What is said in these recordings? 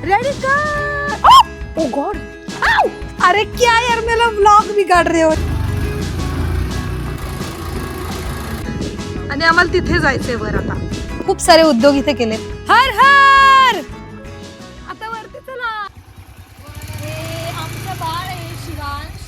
Ready कर। ओ God, अरे क्या यार, मेरा व्लॉग बिगाड़ रहे हो. आणि आम्हाला तिथे जायचंय वर. आता खूप सारे उद्योग इथे केले. हर हर. आता वरती चला. हे आमचं बाळ आहे शिवांश,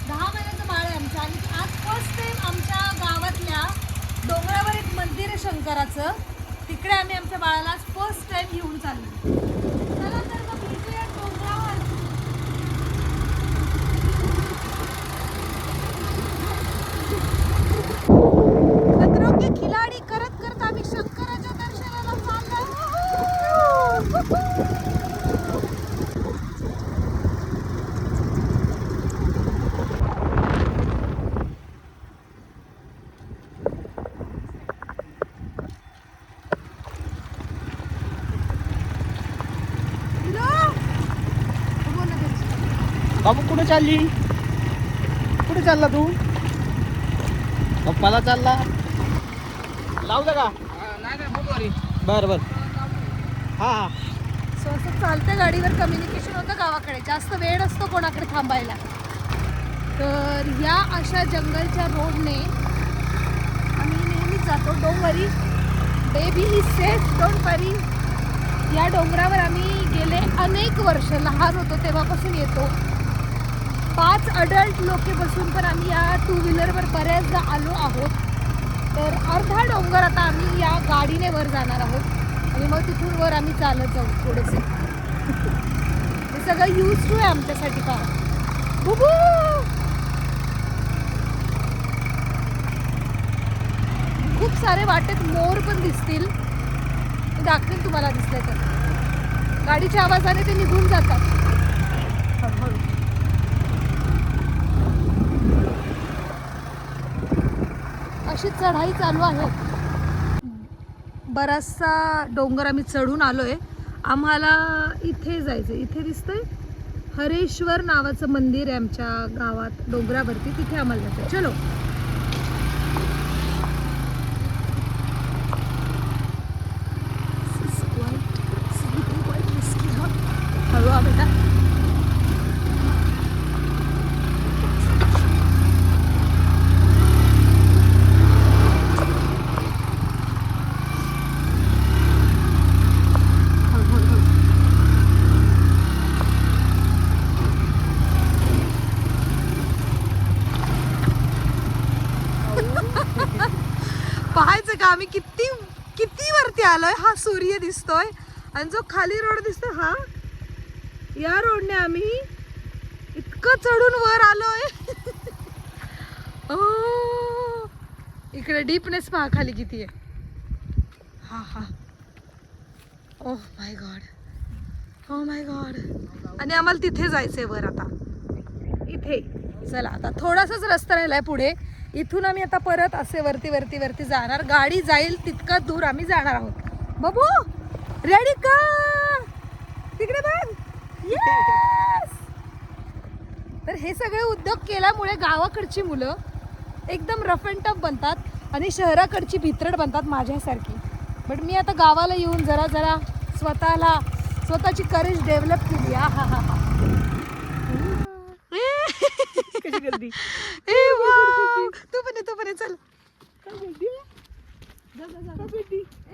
10 महिन्याचं बाळ आहे आमचं. आणि आज फर्स्ट टाइम आमच्या गावातल्या डोंगरावर एक मंदिर आहे शंकराचं, तिकडे आम्ही आमच्या बाळाला फर्स्ट टाइम घेऊन चाललो. चला तर मग भेटूया डोंगरावर. खतरों के खिलाडी करत करत आम्ही शंकराच्या दर्शनाला चाललो. बाबू कुठे चालली? कुठे चालला तू? पप्पाला चालला. लावलं का? बर बर. हा हा. स्वतः चालत्या गाडीवर कम्युनिकेशन होतं गावाकडे, जास्त वेळ असतो कोणाकडे थांबायला. तर या अशा जंगलच्या रोडने आम्ही नेहमीच जातो. Don't worry, baby is safe, don't worry. या डोंगरावर आम्ही गेले अनेक वर्ष, लहान होतो तेव्हापासून येतो. 5 अडल्ट लोके बसून पण आम्ही या 2 व्हीलरवर बऱ्याचदा आलो आहोत. तर अर्धा डोंगर आता आम्ही या गाडीने वर जाणार आहोत आणि मग तिथून वर आम्ही चालत जाऊ थोडेसे. हे सगळं यूज टू आहे आमच्यासाठी. का बुबू, खूप सारे वाटेत मोर पण दिसतील, मी दाखवेन तुम्हाला दिसले तर. गाडीच्या आवाजाने ते निघून जातात हळूहळू. अशी चढाई चालू आहे. बराचसा डोंगर आम्ही चढून आलोय. आम्हाला इथे जायचं. इथे दिसतंय हरेश्वर नावाचं मंदिर आहे आमच्या गावात डोंगरावरती, तिथे आम्हाला जायचं. चलो. हळू आ बेटा. पाहायचं का आम्ही किती किती वरती आलोय. हा सूर्य दिसतोय आणि जो खाली रोड दिसतोय, हा या रोडने आम्ही इतकं चढून वर आलोय. ओ, इकडे डीपनेस पहा खाली किती आहे. हा हा. Oh my God, oh my God. आणि आम्हाला तिथे जायचंय वर. आता इथे चला, आता थोडासाच रस्ता राहिलाय पुढे. इथून आम्ही आता परत असे वरती वरती वरती जाणार. गाडी जाईल तितका दूर आम्ही जाणार आहोत. बाबू रेडी का? तिकडे बघ. Yes! तर हे सगळे उद्योग केल्यामुळे गावाकडची मुलं एकदम रफ अँड टफ बनतात आणि शहराकडची भित्रड बनतात माझ्यासारखी. बट मी आता गावाला येऊन जरा जरा स्वतःची करेज डेव्हलप केली. हा हा हा. कशी गर्दी? ए वाव, तू पण ये, चल.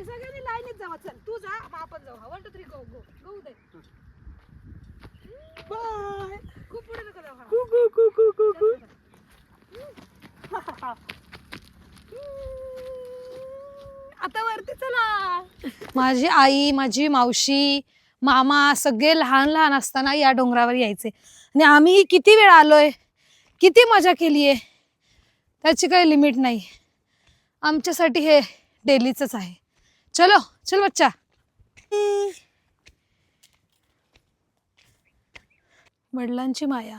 सगळ्यांनी लाईनीत जावा. चल तू जा, आपण जाऊ. 1 2 3 गो गो गो दे. बाय. खूप पुढे नको जाऊ. कू कू कू कू कू कू. आता वरती चला. माझी आई, माझी मावशी, मामा सगळे लहान लहान असताना या डोंगरावर यायचे आणि आम्ही किती वेळ आलोय, किती मजा केली आहे, त्याची काही लिमिट नाही. आमच्यासाठी हे डेलीचंच आहे. चलो चल बच्चा. वडिलांची माया.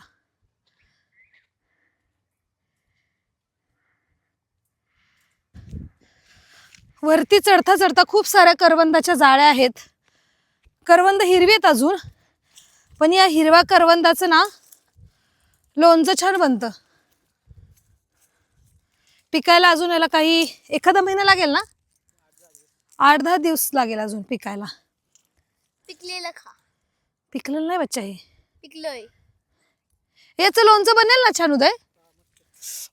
वरती चढता चढता खूप साऱ्या करवंदाच्या जाळ्या आहेत. करवंद हिरवी आहेत अजून, पण या हिरव्या करवंदाचं ना लोणचं छान बनतं. पिकायला अजून याला काही एखादा महिना लागेल ना. 8-10 दिवस लागेल अजून पिकायला. पिकलेलं खा. पिकलेलं नाही बच्चा हे. पिकलंय. याचं लोणचं बनेल ना छान उदय.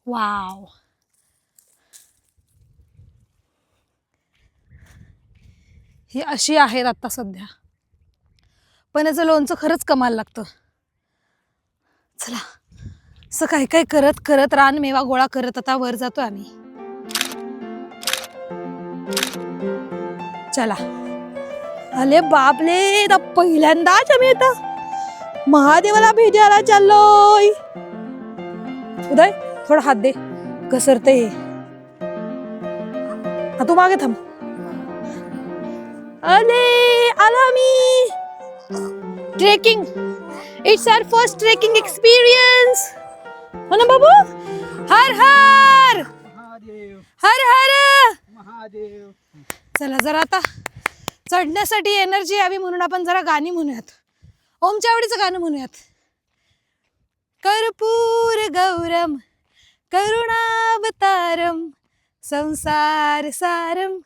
वाव. ही अशी आहेत आता सध्या, पण याचं लोणचं खरंच कमाल लागतं. चला असं काय काय करत करत रानमेवा गोळा करत आता वर जातोय आम्ही. चला. अरे बापले, पहिल्यांदाच आम्ही आता महादेवाला भेटायला चाललोय. उदय थोडा हात दे, घसरते हे. तू मागे थांब. अरे आलो मी. Trekking, it's our first trekking experience. हो ना बाबू. हर हर महादेव हर हर. महादेव. चला जरा आता चढण्यासाठी एनर्जी यावी म्हणून आपण जरा गाणी म्हणूयात. ओमच्या आवडीचं गाणं म्हणूयात. कर्पूर गौरम करुणावतारम संसार सारम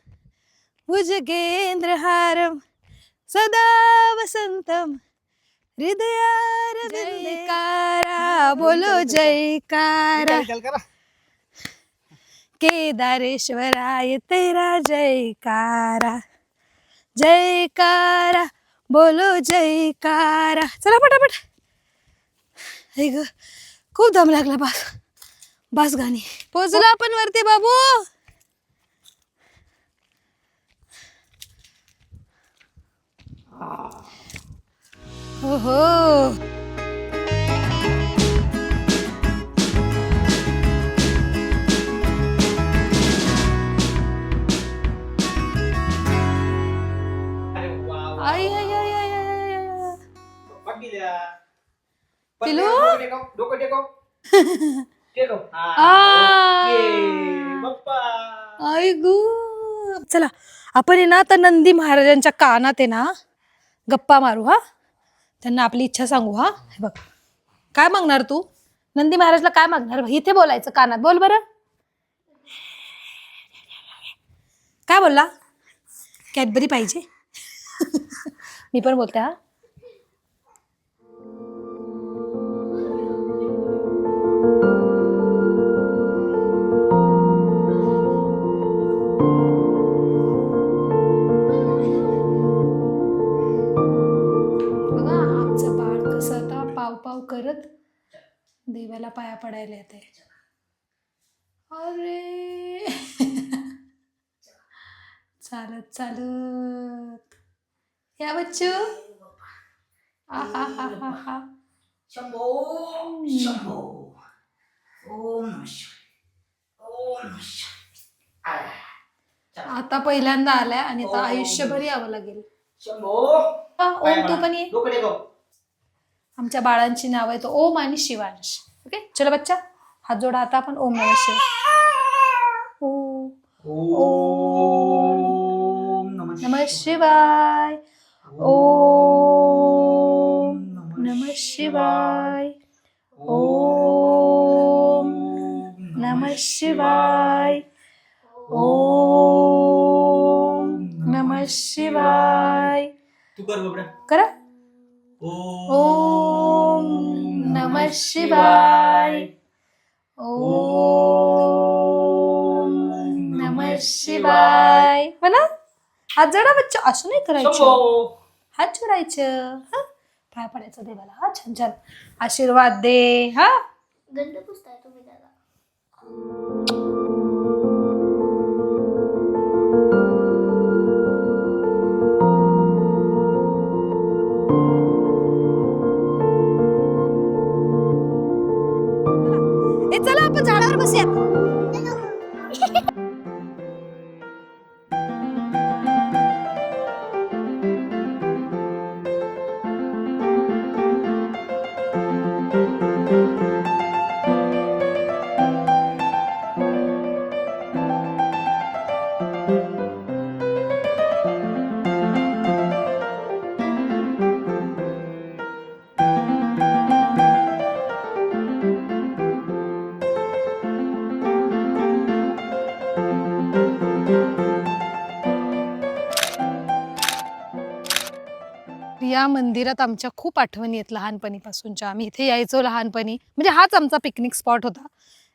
भुजगेंद्रहारम सदा वसंतम हृदयार. जयकारा बोलो जयकारा. चल करा. केदारेश्वराय तेरा जयकारा. जयकारा बोलो जयकारा. चला पटापट. हे ग खूप दम लागला. बस बस गाणी. पोचलो आपण वरती बाबू. हो हो. अरे वा वा. आई आई आई आई आई आई. बाकी द्या. पिलू? डोकं टेकव. टेकव. आ. ओके. बाप्पा. आई गू. चला आपण आहे ना आता नंदी महाराजांच्या कानात आहे ना गप्पा मारू. हा, त्यांना आपली इच्छा सांगू. हा, हे बघ काय मागणार तू. नंदी महाराजला काय मागणार इथे बोलायचं कानात. बोल बरं. काय बोलला. कॅडबरी पाहिजे. मी पण बोलते. हा, बघा आमचं बाळ कसं आता पाव पाव करत देवाला पाया पडायला येते. अरे चालत चालत या बच्चू. आहा हा हा हा. शंभो शंभो. ओम नमः शिवाय. ओम नमः शिवाय. आता पहिल्यांदा आलाय आणि आता आयुष्यभर यावं लागेल. शंभो. ओम तू पण ये. डोकं टेकव. आमच्या बाळांची नाव आहे तो ओम आणि शिवांश. ओके चलो बच्चा हात जोडा. आता आपण ओम नमः शिवाय. ओम नमः शिवाय. ओम नमः शिवाय. ओम नमः शिवाय. ओम नमः शिवाय. तू कर बाबड्या. करा. ओम नमः शिवाय. ओम नमः शिवाय. म्हणा हात जोडा बच्चा. असं नाही करायचं. शंभो. हात जोडायचं. हा, पाय पडायचं देवाला. हा छान छान आशीर्वाद दे. हा, गंध पुसताय तुम्ही त्याला. चला आपण झाडावर बसूया. या मंदिरात आमच्या खूप आठवणी आहेत लहानपणीपासूनच्या. आम्ही इथे यायचो लहानपणी, म्हणजे हाच आमचा पिकनिक स्पॉट होता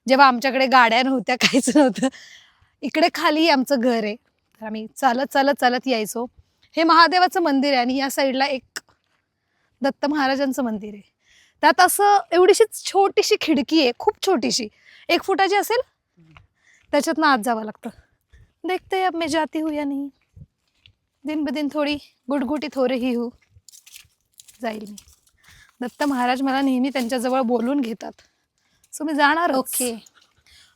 जेव्हा आमच्याकडे गाड्या नव्हत्या, काहीच नव्हतं. इकडे खाली आमचं घर आहे, तर आम्ही चालत चालत चालत यायचो. हे महादेवाचं मंदिर आहे आणि या साईडला एक दत्त महाराजांचं मंदिर आहे. त्यात असं एवढीशी छोटीशी खिडकी आहे, खूप छोटीशी, 1 फुटाची असेल, त्याच्यातनं आत जावं लागतं. देखते अब मैं जाती हूँ या नहीं, दिन ब दिन थोडी गुटगुटीत हो रही हूँ. जाईल मी. दत्त महाराज मला नेहमी त्यांच्याजवळ बोलून घेतात, सो मी जाणार. ओके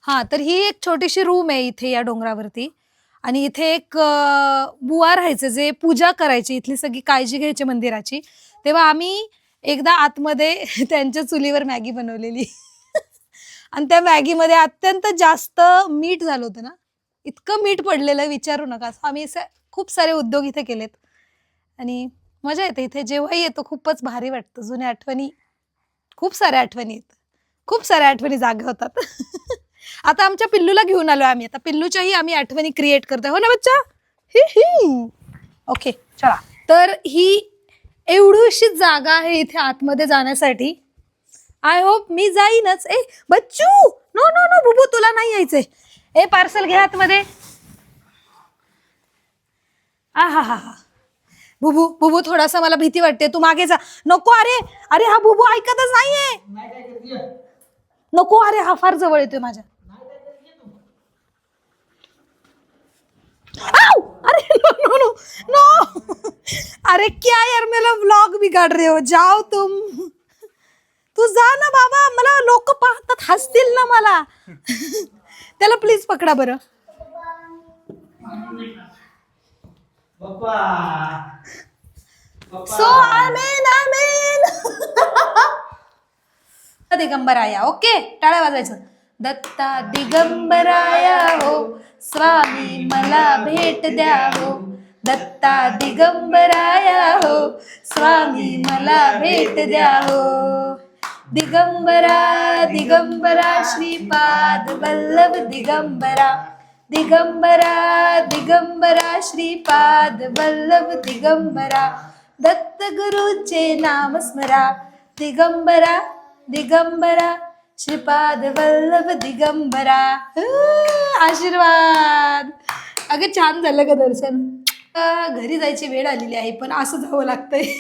हां, तर ही एक छोटीशी रूम आहे इथे या डोंगरावरती. आणि इथे एक बुवा राहायचे जे पूजा करायची, इथली सगळी काळजी घ्यायची मंदिराची. तेव्हा आम्ही एकदा आतमध्ये त्यांच्या चुलीवर मॅगी बनवलेली आणि त्या मॅगीमध्ये अत्यंत जास्त मीठ झालं होतं ना, इतकं मीठ पडलेलं विचारू नका. आम्ही खूप सारे उद्योग इथे केलेत आणि मजा येते इथे. जेव्हाही येतो खूपच भारी वाटतं. जुन्या आठवणी, खूप साऱ्या आठवणी आहेत, खूप साऱ्या आठवणी जागे होतात. आता आमच्या पिल्लूला घेऊन आलो आम्ही. आता पिल्लूच्याही आम्ही आठवणी क्रिएट करतोय, हो ना बच्चा? ही ही. ओके चला. तर ही एवढीशी जागा आहे इथे आतमध्ये जाण्यासाठी. आय होप मी जाईनच. ए बच्चू, नो नो नो बुबू, तुला नाही यायचंय. ए पार्सल घे आतमध्ये. हा हा हा. बुबू बुबू, थोडासा मला भीती वाटते, तू मागे जा. नको, अरे अरे हा बुबू ऐकतच नाहीये. नको, अरे हा फार जवळ येतोय माझ्या. आओ! अरे नो नो नो नो, अरे क्या यार, मेरा व्लॉग बिगाड़ रहे हो, जाओ तुम. तू जा ना बाबा, मला लोक पाहतात, हसतील ना मला. त्याला प्लीज पकडा बरं. सो आमेन. दिगंबराया. ओके, टाळ्या वाजवायचं. दत्ता दिगंबराया हो, स्वामी मला भेट द्या हो. दत्ता दिगंबराया हो, स्वामी मला भेट द्या हो. दिगंबरा दिगंबरा श्रीपाद वल्लभ दिगंबरा. दिगंबरा दिगंबरा श्रीपाद वल्लभ दिगंबरा. दत्त गुरुचे नाम स्मरा. दिगंबरा दिगंबरा श्रीपाद वल्लभ दिगंबरा. आशीर्वाद. अगं छान झालं का दर्शन? घरी जायची वेळ आलेली आहे, पण असं जावं लागतंय.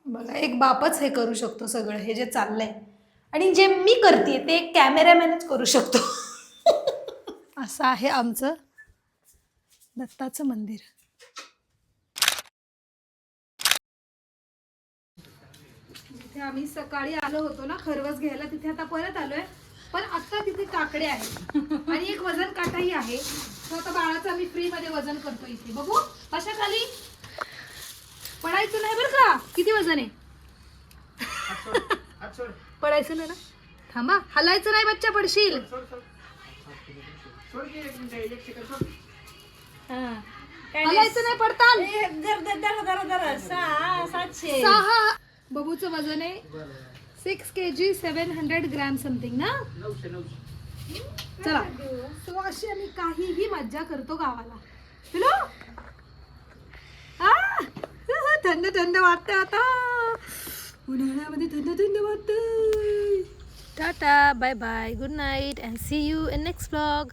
बघा, एक बापच हे करू शकतो सगळं, हे जे चाललंय, आणि जे मी करते ते एक कॅमेरामॅनच करू शकतो. असं आहे आमचं दत्ताचं मंदिर. तिथे आम्ही सकाळी आलो होतो ना खरवस घ्यायला, तिथे आता परत आलोय, पण आता तिथे काकडे आहेत आणि एक वजन काटाही आहे. तर आता बाळाचं आम्ही फ्री मध्ये वजन करतो इथे. बघू कशा खाली पडायचं नाही बरं का. किती वजन आहे? पडायचं नाही ना, थांबा, हलायचं नाही बच्चा, पडशील. हलायचं नाही, पडताल. 6. बबूचं वजन आहे 6 kg 700 ग्रॅम समथिंग ना. चला, तो अशी आम्ही काहीही मज्जा करतो गावाला. हॅलो, थंड थंड वाटतं आता, उन्हाळ्यामध्ये थंड थंड वाटतं. Tata, bye bye, good night and see you in next vlog.